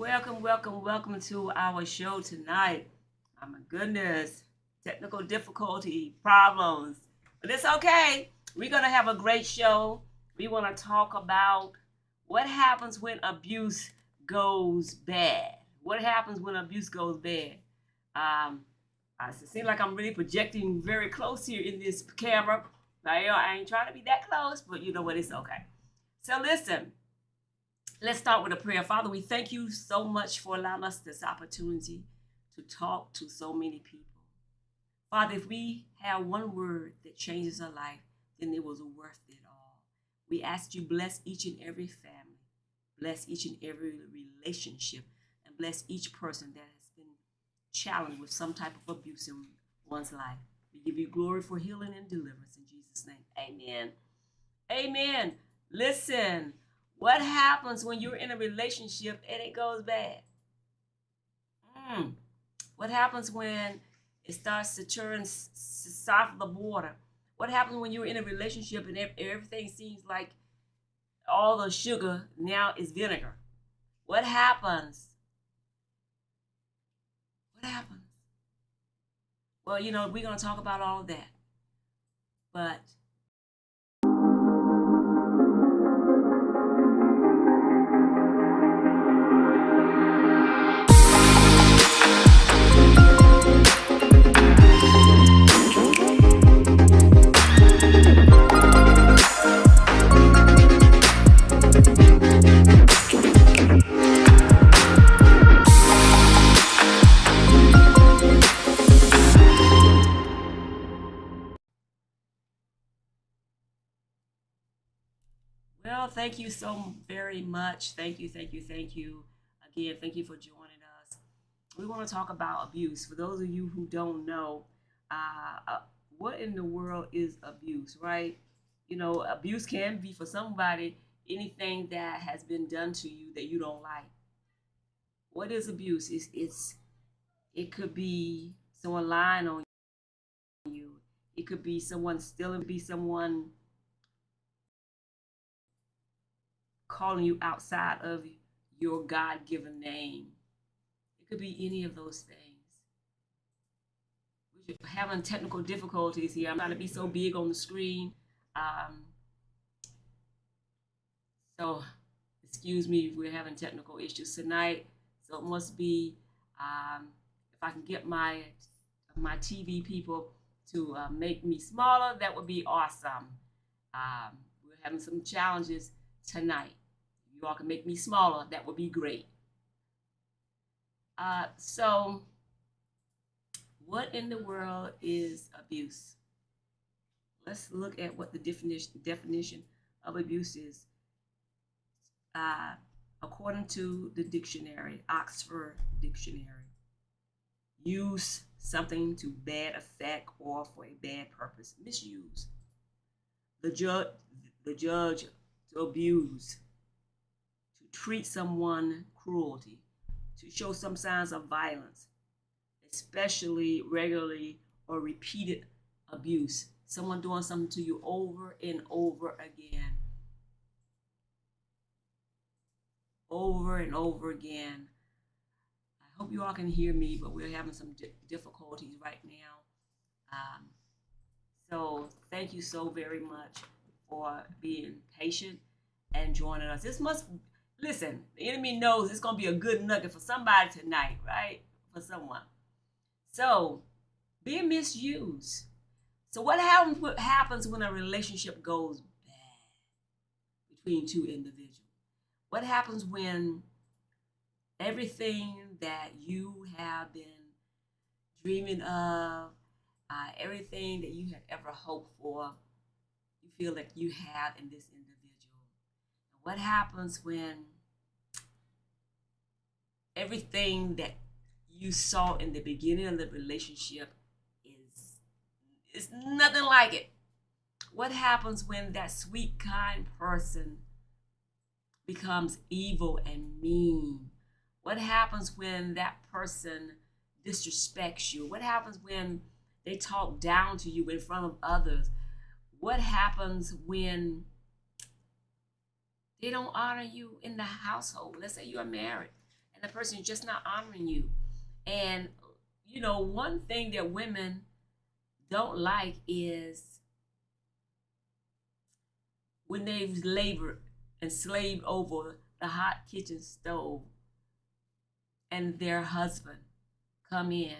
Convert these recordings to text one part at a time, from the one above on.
Welcome to our show tonight. Oh my goodness, technical difficulty problems, but it's okay. We're gonna have a great show. We want to talk about what happens when abuse goes bad. What happens when abuse goes bad? Um, it seems like I'm really projecting very close here in this camera. I ain't trying to be that close, but you know what? It's okay. So listen, let's start with a prayer. Father, we thank you so much for allowing us this opportunity to talk to so many people. Father, if we have one word that changes a life, then it was worth it all. We ask you bless each and every family, bless each and every relationship, and bless each person that has been challenged with some type of abuse in one's life. We give you glory for healing and deliverance in Jesus' name. Amen. Amen. Listen, what happens when you're in a relationship and it goes bad? What happens when it starts to turn south of the border? What happens when you're in a relationship and everything seems like all the sugar now is vinegar? What happens? What happens? Well, we're going to talk about all of that. But well, thank you so very much. Thank you. Again, thank you for joining us. We want to talk about abuse. For those of you who don't know, what in the world is abuse, right? Abuse can be for somebody anything that has been done to you that you don't like. What is abuse? It could be someone lying on you. It could be someone stealing, be someone calling you outside of your God given name. It could be any of those things. We're having technical difficulties here. I'm not to be so big on the screen. Um, so, excuse me if we're having technical issues tonight. So, it must be, if I can get my TV people to make me smaller, that would be awesome. We're having some challenges tonight. If you all can make me smaller, that would be great. So, what in the world is abuse? Let's look at what the definition of abuse is. According to the dictionary, Oxford Dictionary, use something to bad effect or for a bad purpose. Misuse. The judge to abuse, to treat someone cruelty, to show some signs of violence, especially regularly or repeated abuse. Someone doing something to you over and over again. Over and over again. I hope you all can hear me, but we're having some difficulties right now. So thank you so very much for being patient and joining us. Listen, the enemy knows it's going to be a good nugget for somebody tonight, right? For someone. So, being misused. So what happens when a relationship goes bad between two individuals? What happens when everything that you have been dreaming of, everything that you have ever hoped for, you feel like you have in this individual? What happens when everything that you saw in the beginning of the relationship is nothing like it? What happens when that sweet, kind person becomes evil and mean? What happens when that person disrespects you? What happens when they talk down to you in front of others? What happens when they don't honor you in the household? Let's say you are married and the person is just not honoring you. And one thing that women don't like is when they've labored and slaved over the hot kitchen stove and their husband come in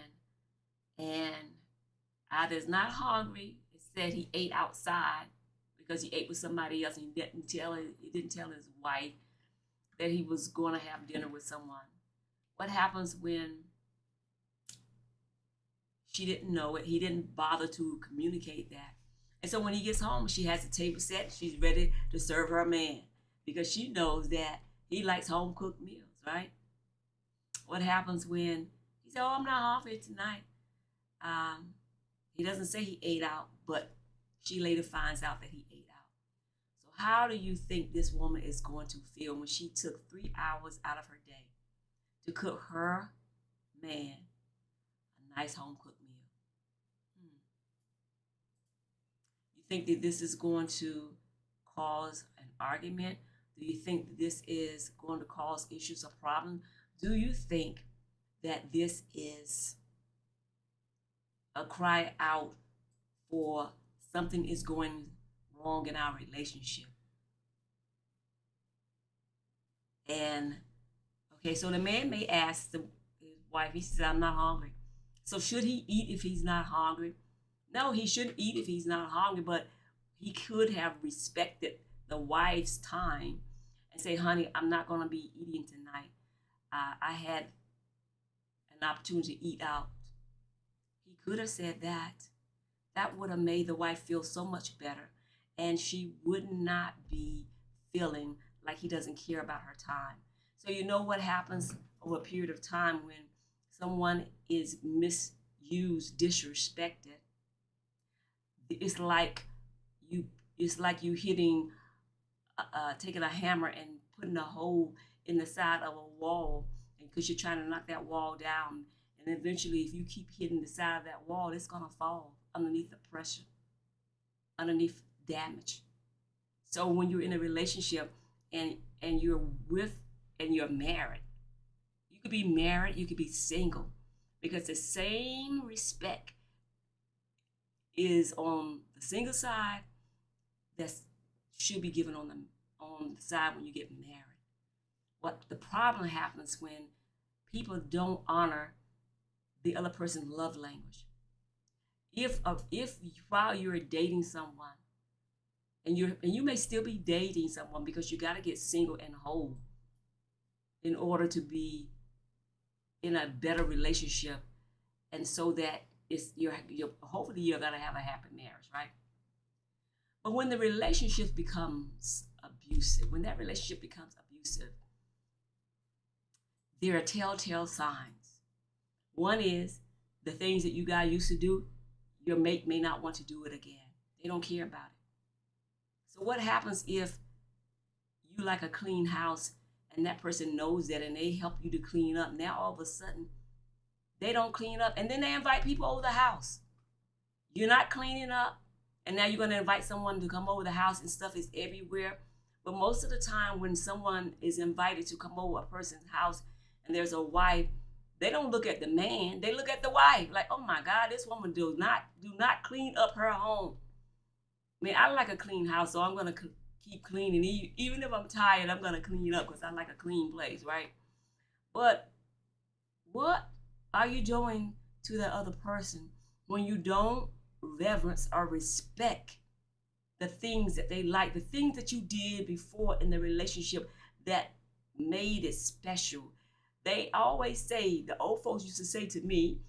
and either is not hungry, it said he ate outside because he ate with somebody else and he didn't tell his wife that he was going to have dinner with someone. What happens when she didn't know it? He didn't bother to communicate that. And so when he gets home, she has the table set. She's ready to serve her man because she knows that he likes home-cooked meals, right? What happens when he says, "Oh, I'm not hungry tonight"? He doesn't say he ate out, but she later finds out that he ate out. So how do you think this woman is going to feel when she took 3 hours out of her day to cook her man a nice home-cooked meal? You think that this is going to cause an argument? Do you think that this is going to cause issues or problems? Do you think that this is a cry out for something is going wrong in our relationship? And okay, so the man may ask his wife, he says, "I'm not hungry." So should he eat if he's not hungry? No, he shouldn't eat if he's not hungry, but he could have respected the wife's time and say, "Honey, I'm not going to be eating tonight. I had an opportunity to eat out." He could have said that. That would have made the wife feel so much better, and she would not be feeling like he doesn't care about her time. So you know what happens over a period of time when someone is misused, disrespected? It's like you hitting, taking a hammer and putting a hole in the side of a wall, and because you're trying to knock that wall down, and eventually, if you keep hitting the side of that wall, it's gonna fall underneath the pressure, underneath damage. So when you're in a relationship and you're married, you could be married, you could be single, because the same respect is on the single side that should be given on the side when you get married. What the problem happens when people don't honor the other person's love language. If while you're dating someone, and you may still be dating someone because you got to get single and whole in order to be in a better relationship, and so that you're hopefully you're gonna have a happy marriage, right? But when the relationship becomes abusive, there are telltale signs. One is the things that you guys used to do, your mate may not want to do it again. They don't care about it. So what happens if you like a clean house and that person knows that and they help you to clean up? Now all of a sudden they don't clean up, and then they invite people over the house. You're not cleaning up, and now you're going to invite someone to come over the house and stuff is everywhere. But most of the time when someone is invited to come over a person's house and there's a wife, they don't look at the man, they look at the wife. Like, "Oh my God, this woman do not clean up her home." I mean, I like a clean house, so I'm going to keep cleaning. Even if I'm tired, I'm going to clean up because I like a clean place, right? But what are you doing to the other person when you don't reverence or respect the things that they like, the things that you did before in the relationship that made it special? They always say, the old folks used to say to me,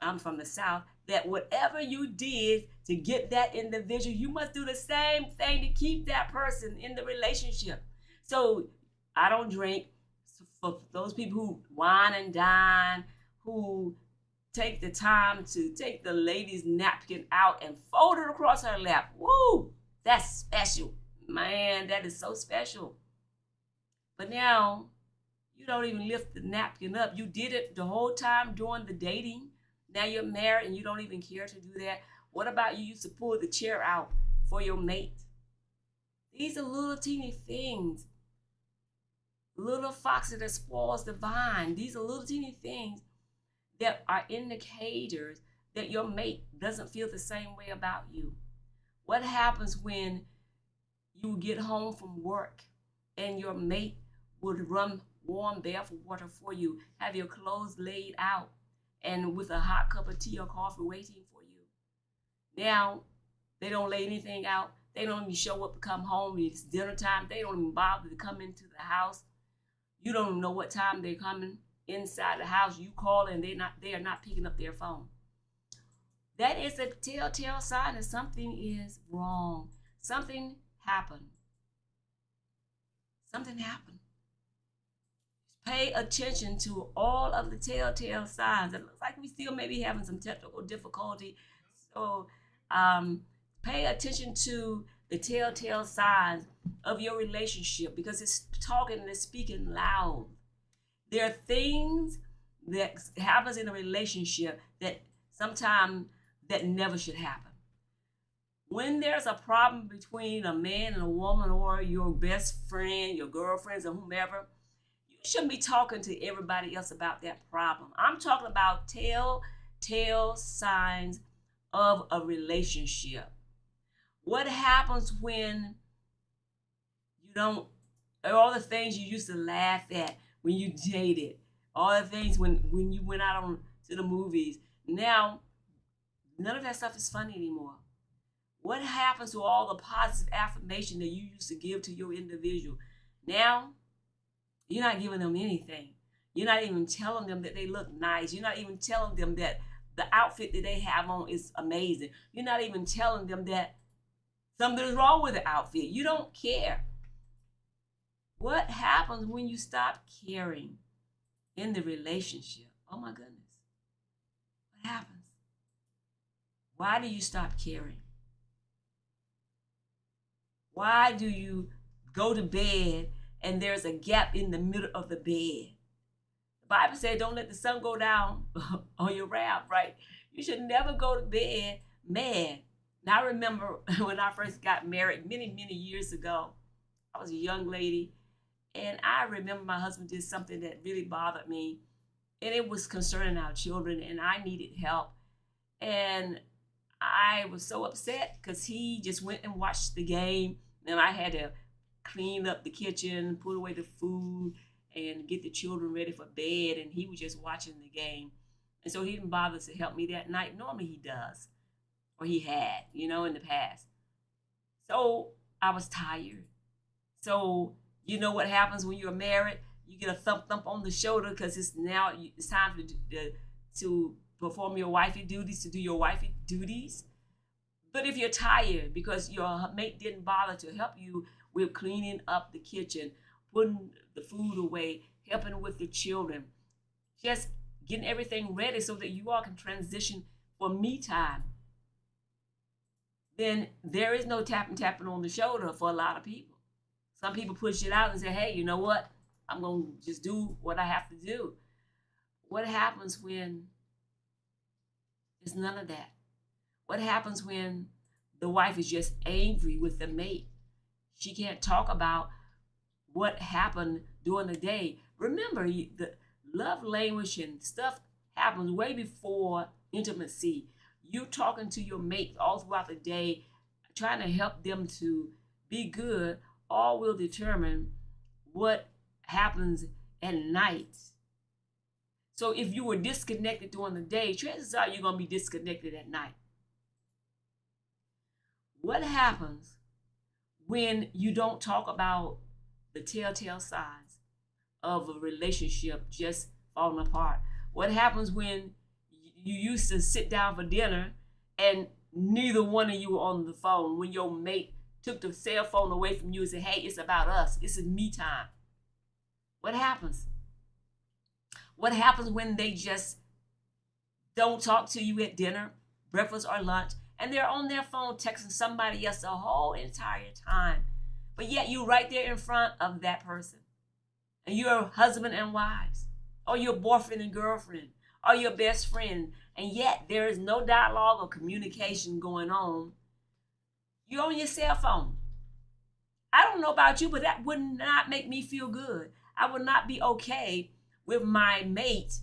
I'm from the South, that whatever you did to get that individual, you must do the same thing to keep that person in the relationship. So I don't drink. So for those people who wine and dine, who take the time to take the lady's napkin out and fold it across her lap, woo, that's special. Man, that is so special. But now, you don't even lift the napkin up. You did it the whole time during the dating. Now you're married and you don't even care to do that. What about you used to pull the chair out for your mate? These are little teeny things little foxes that spoils the vine. These are little teeny things that are indicators that your mate doesn't feel the same way about you. What happens when you get home from work and your mate would run warm bath water for you, have your clothes laid out, and with a hot cup of tea or coffee waiting for you? Now, they don't lay anything out. They don't even show up to come home. It's dinner time. They don't even bother to come into the house. You don't even know what time they're coming inside the house. You call and they are not picking up their phone. That is a telltale sign that something is wrong. Something happened. Something happened. Pay attention to all of the telltale signs. It looks like we still may be having some technical difficulty. So pay attention to the telltale signs of your relationship, because it's talking and it's speaking loud. There are things that happens in a relationship that sometimes that never should happen. When there's a problem between a man and a woman, or your best friend, your girlfriends, or whomever, you shouldn't be talking to everybody else about that problem. I'm talking about telltale signs of a relationship. What happens when you don't, all the things you used to laugh at when you dated, all the things when you went out to the movies, now none of that stuff is funny anymore. What happens to all the positive affirmation that you used to give to your individual? Now, you're not giving them anything. You're not even telling them that they look nice. You're not even telling them that the outfit that they have on is amazing. You're not even telling them that something is wrong with the outfit. You don't care. What happens when you stop caring in the relationship? Oh my goodness. What happens? Why do you stop caring? Why do you go to bed and there's a gap in the middle of the bed? The Bible says don't let the sun go down on your wrath, right? You should never go to bed mad. Now, I remember when I first got married many, many years ago, I was a young lady, and I remember my husband did something that really bothered me, and it was concerning our children, and I needed help. And I was so upset because he just went and watched the game, and I had to clean up the kitchen, put away the food, and get the children ready for bed, and he was just watching the game. And so he didn't bother to help me that night. Normally he does, or he had, in the past. So I was tired. So you know what happens when you're married? You get a thump on the shoulder because it's time to perform your wifey duties, to do your wifey duties. But if you're tired because your mate didn't bother to help you with cleaning up the kitchen, putting the food away, helping with the children, just getting everything ready so that you all can transition for me time, then there is no tapping on the shoulder for a lot of people. Some people push it out and say, hey, you know what? I'm going to just do what I have to do. What happens when there's none of that? What happens when the wife is just angry with the mate? She can't talk about what happened during the day. Remember, the love language and stuff happens way before intimacy. You talking to your mate all throughout the day, trying to help them to be good, all will determine what happens at night. So if you were disconnected during the day, chances are you're going to be disconnected at night. What happens when you don't talk about the telltale signs of a relationship just falling apart? What happens when you used to sit down for dinner and neither one of you were on the phone, when your mate took the cell phone away from you and said, hey, it's about us. This is me time. What happens? What happens when they just don't talk to you at dinner, breakfast, or lunch, and they're on their phone texting somebody else the whole entire time? But yet you're right there in front of that person. And you're husband and wives, or your boyfriend and girlfriend, or your best friend. And yet there is no dialogue or communication going on. You're on your cell phone. I don't know about you, but that would not make me feel good. I would not be okay with my mate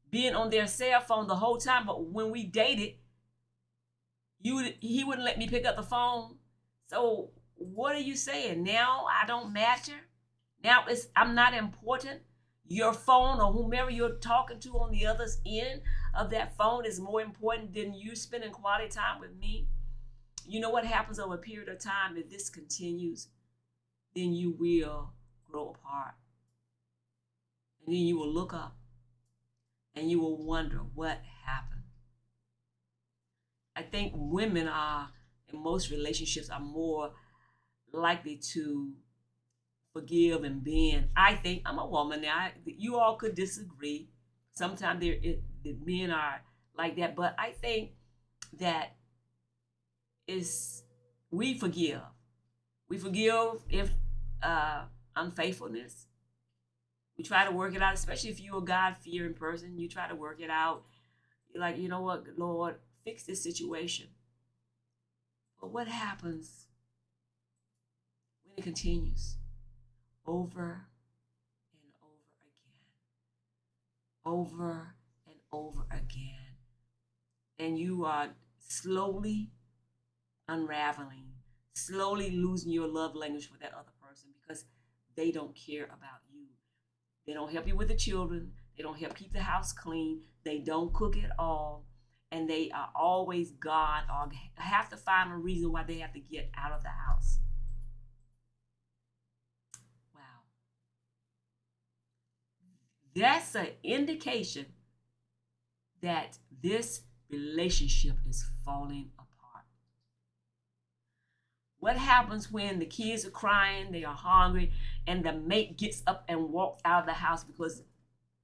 being on their cell phone the whole time. But when we dated, he wouldn't let me pick up the phone. So what are you saying? Now I don't matter? Now I'm not important? Your phone or whomever you're talking to on the other end of that phone is more important than you spending quality time with me? You know what happens over a period of time? If this continues, then you will grow apart. And then you will look up and you will wonder what happened. I think women are, in most relationships, are more likely to forgive and bend. I think, I'm a woman now. You all could disagree. Sometimes the men are like that, but I think that we forgive. We forgive if unfaithfulness. We try to work it out, especially if you're a God-fearing person. You try to work it out. You're like, you know what, Lord, fix this situation. But what happens when it continues over and over and over again, and you are slowly unraveling, slowly losing your love language for that other person because they don't care about you. They don't help you with the children. They don't help keep the house clean. They don't cook at all. And they are always gone or have to find a reason why they have to get out of the house. Wow. That's an indication that this relationship is falling apart. What happens when the kids are crying, they are hungry, and the mate gets up and walks out of the house because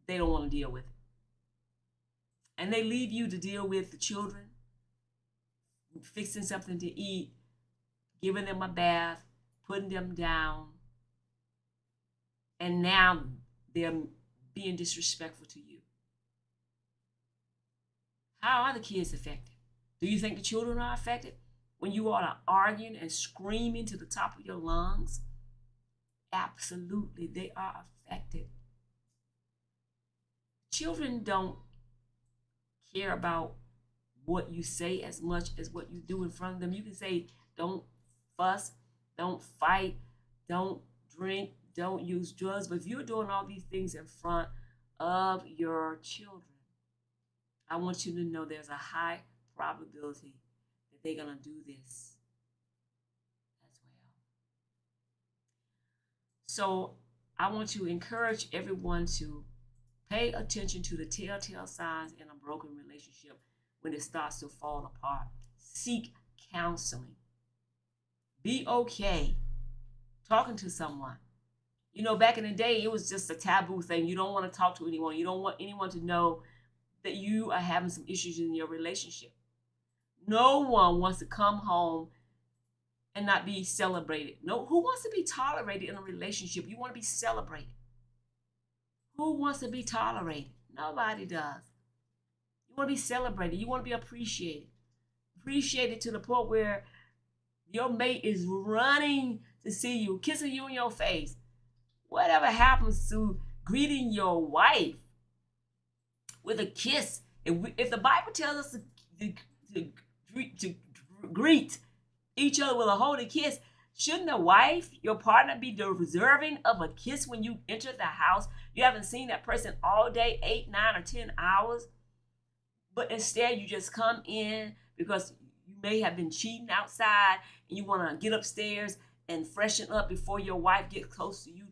they don't want to deal with it? And they leave you to deal with the children, fixing something to eat, giving them a bath, putting them down, and now they're being disrespectful to you. How are the kids affected? Do you think the children are affected when you all are arguing and screaming to the top of your lungs? Absolutely, they are affected. Children don't care about what you say as much as what you do in front of them. You can say, don't fuss, don't fight, don't drink, don't use drugs. But if you're doing all these things in front of your children, I want you to know there's a high probability that they're going to do this as well. So I want to encourage everyone to pay attention to the telltale signs in a broken relationship when it starts to fall apart. Seek counseling. Be okay talking to someone. You know, back in the day, it was just a taboo thing. You don't want to talk to anyone. You don't want anyone to know that you are having some issues in your relationship. No one wants to come home and not be celebrated. No, who wants to be tolerated in a relationship? You want to be celebrated. Who wants to be tolerated? Nobody does. You want to be celebrated. You want to be appreciated. Appreciated to the point where your mate is running to see you, kissing you in your face. Whatever happens to greeting your wife with a kiss? If the Bible tells us to greet each other with a holy kiss, shouldn't the wife, your partner, be deserving of a kiss when you enter the house? You haven't seen that person all day, 8, 9, or 10 hours, but instead you just come in because you may have been cheating outside and you want to get upstairs and freshen up before your wife gets close to you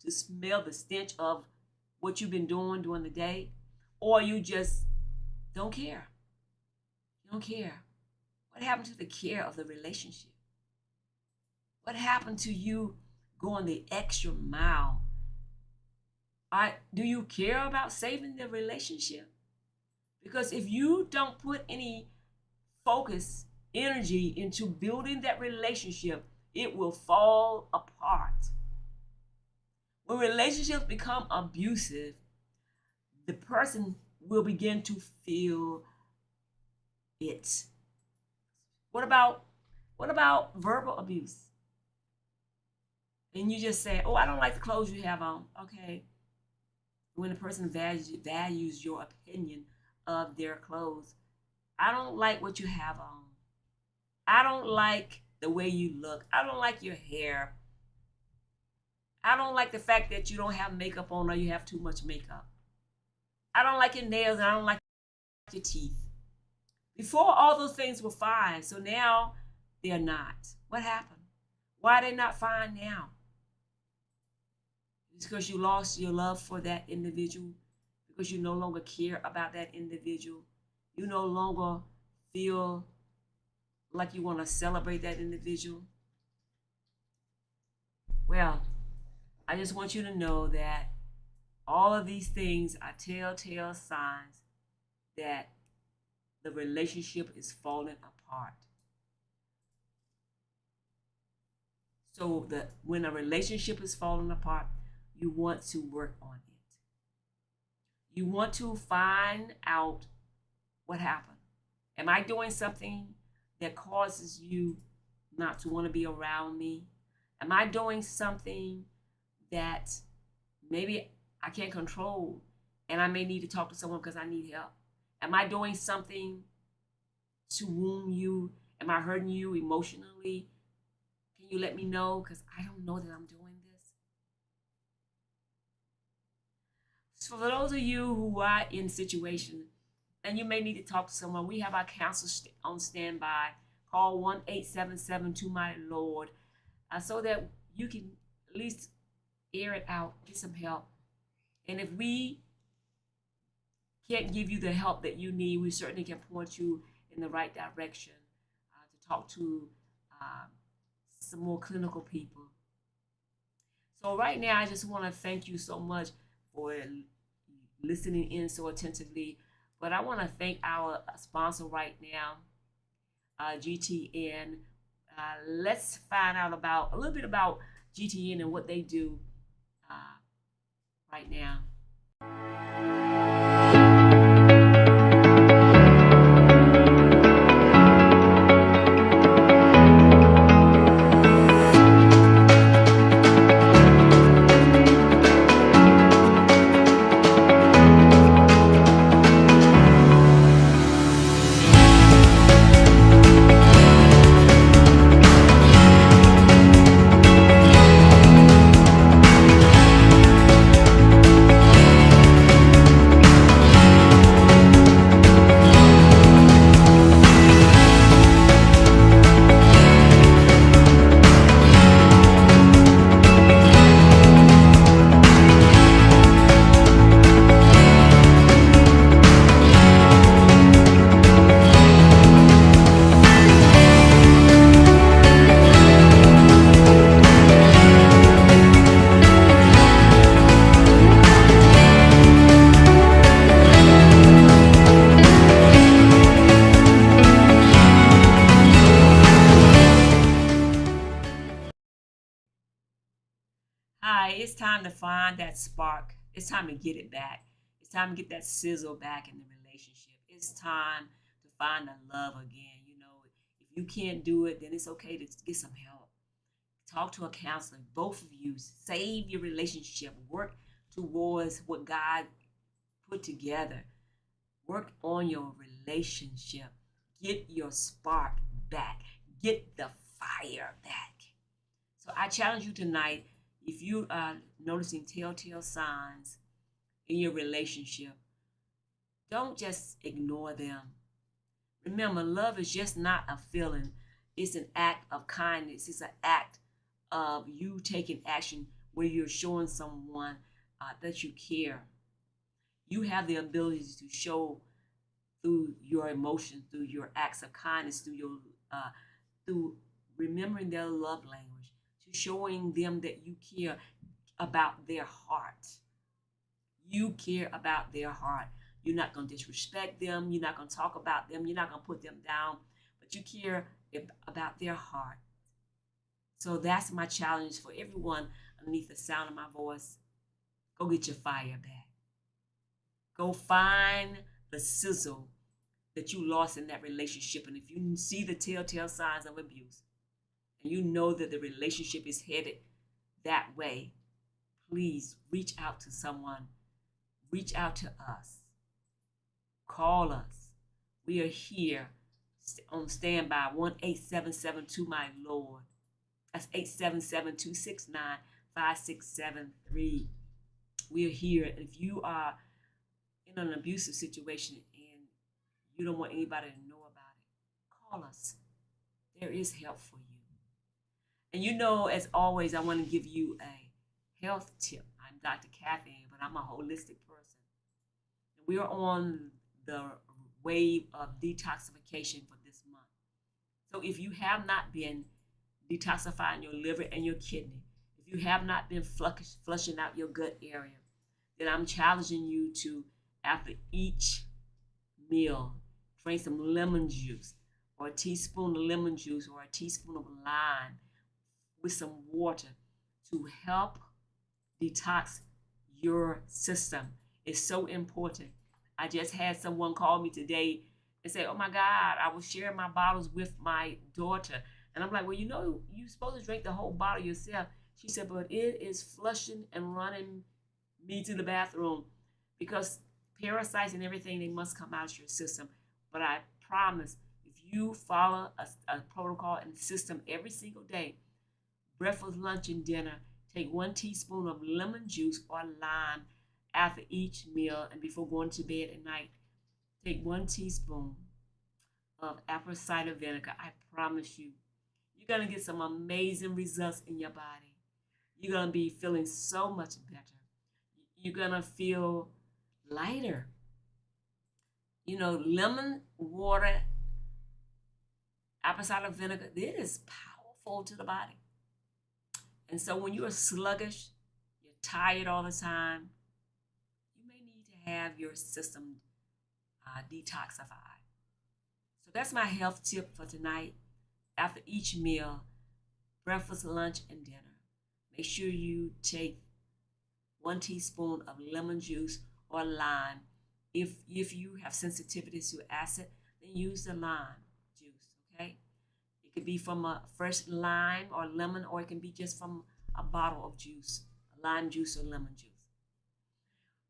to smell the stench of what you've been doing during the day, or you just don't care. You don't care. What happened to the care of the relationship? What happened to you going the extra mile? Do you care about saving the relationship? Because if you don't put any focus, energy into building that relationship, it will fall apart. When relationships become abusive, the person will begin to feel it. What about verbal abuse? and you just say, "Oh, I don't like the clothes you have on." Okay. When the person values your opinion of their clothes, I don't like what you have on. I don't like the way you look. I don't like your hair. I don't like the fact that you don't have makeup on or you have too much makeup. I don't like your nails and I don't like your teeth. Before, all those things were fine. So now they're not. What happened? Why are they not fine now? It's because you lost your love for that individual, because you no longer care about that individual. You no longer feel like you want to celebrate that individual. Well, I just want you to know that all of these things are telltale signs that the relationship is falling apart. So that when a relationship is falling apart, you want to work on it. You want to find out what happened. Am I doing something that causes you not to want to be around me? Am I doing something that maybe I can't control and I may need to talk to someone because I need help? Am I doing something to wound you? Am I hurting you emotionally? Can you let me know? Because I don't know that I'm doing this. So for those of you who are in situations and you may need to talk to someone, we have our counsel on standby. Call 1-877-2-MY-LORD so that you can at least air it out, get some help. And if we can't give you the help that you need, we certainly can point you in the right direction to talk to some more clinical people. So right now, I just want to thank you so much for listening in so attentively. But I want to thank our sponsor right now, GTN. Let's find out about a little bit about GTN and what they do right now. Hi, it's time to find that spark. It's time to get it back. It's time to get that sizzle back in the relationship. It's time to find the love again. You know, if you can't do it, then it's okay to get some help. Talk to a counselor. Both of you save your relationship. Work towards what God put together. Work on your relationship. Get your spark back. Get the fire back. So I challenge you tonight, if you are noticing telltale signs in your relationship, don't just ignore them. Remember, love is just not a feeling. It's an act of kindness. It's an act of you taking action where you're showing someone that you care. You have the ability to show through your emotions, through your acts of kindness, through remembering their love language, to showing them that you care about their heart. You care about their heart. You're not going to disrespect them. You're not going to talk about them. You're not going to put them down, but you care about their heart. So that's my challenge for everyone underneath the sound of my voice. Go get your fire back. Go find the sizzle that you lost in that relationship. And if you see the telltale signs of abuse, and you know that the relationship is headed that way, please reach out to someone. Reach out to us. Call us. We are here on standby. 1-877-2 my Lord. That's 877-269-5673. We are here. And if you are in an abusive situation and you don't want anybody to know about it, call us. There is help for you. And as always, I want to give you a health tip. I'm Dr. Cathy, but I'm a holistic person. We are on the wave of detoxification for this month. So if you have not been detoxifying your liver and your kidney, if you have not been flushing out your gut area, then I'm challenging you to, after each meal, drink some lemon juice, or a teaspoon of lemon juice, or a teaspoon of lime with some water to help detox your system. It's so important. I just had someone call me today and say, oh my God, I was sharing my bottles with my daughter. And I'm like, well, you're supposed to drink the whole bottle yourself. She said, but it is flushing and running me to the bathroom, because parasites and everything, they must come out of your system. But I promise, if you follow a protocol and system every single day, breakfast, lunch, and dinner, take 1 teaspoon of lemon juice or lime after each meal and before going to bed at night. Take 1 teaspoon of apple cider vinegar. I promise you, you're going to get some amazing results in your body. You're going to be feeling so much better. You're going to feel lighter. Lemon water, apple cider vinegar, it is powerful to the body. And so when you are sluggish, you're tired all the time, you may need to have your system detoxified. So that's my health tip for tonight. After each meal, breakfast, lunch, and dinner, make sure you take 1 teaspoon of lemon juice or lime. If you have sensitivity to acid, then use the lime juice, okay? It could be from a fresh lime or lemon, or it can be just from a bottle of juice, lime juice or lemon juice.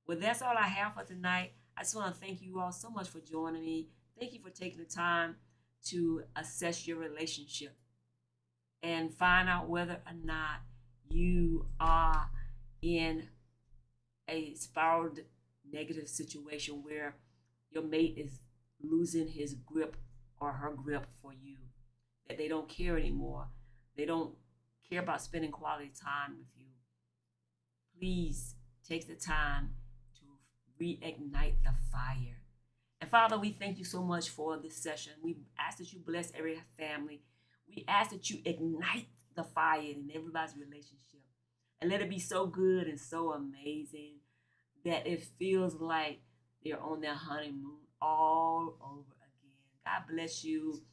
Well, that's all I have for tonight. I just want to thank you all so much for joining me. Thank you for taking the time to assess your relationship and find out whether or not you are in a spiraled negative situation where your mate is losing his grip or her grip for you, that they don't care anymore. They don't care about spending quality time with you. Please take the time to reignite the fire. And Father, we thank you so much for this session. We ask that you bless every family. We ask that you ignite the fire in everybody's relationship and let it be so good and so amazing that it feels like they're on their honeymoon all over again. God bless you.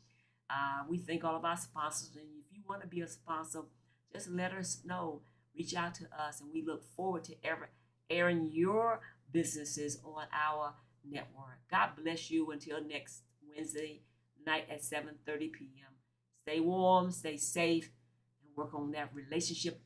We thank all of our sponsors. And if you want to be a sponsor, just let us know. Reach out to us, and we look forward to airing your businesses on our network. God bless you until next Wednesday night at 7:30 p.m. Stay warm, stay safe, and work on that relationship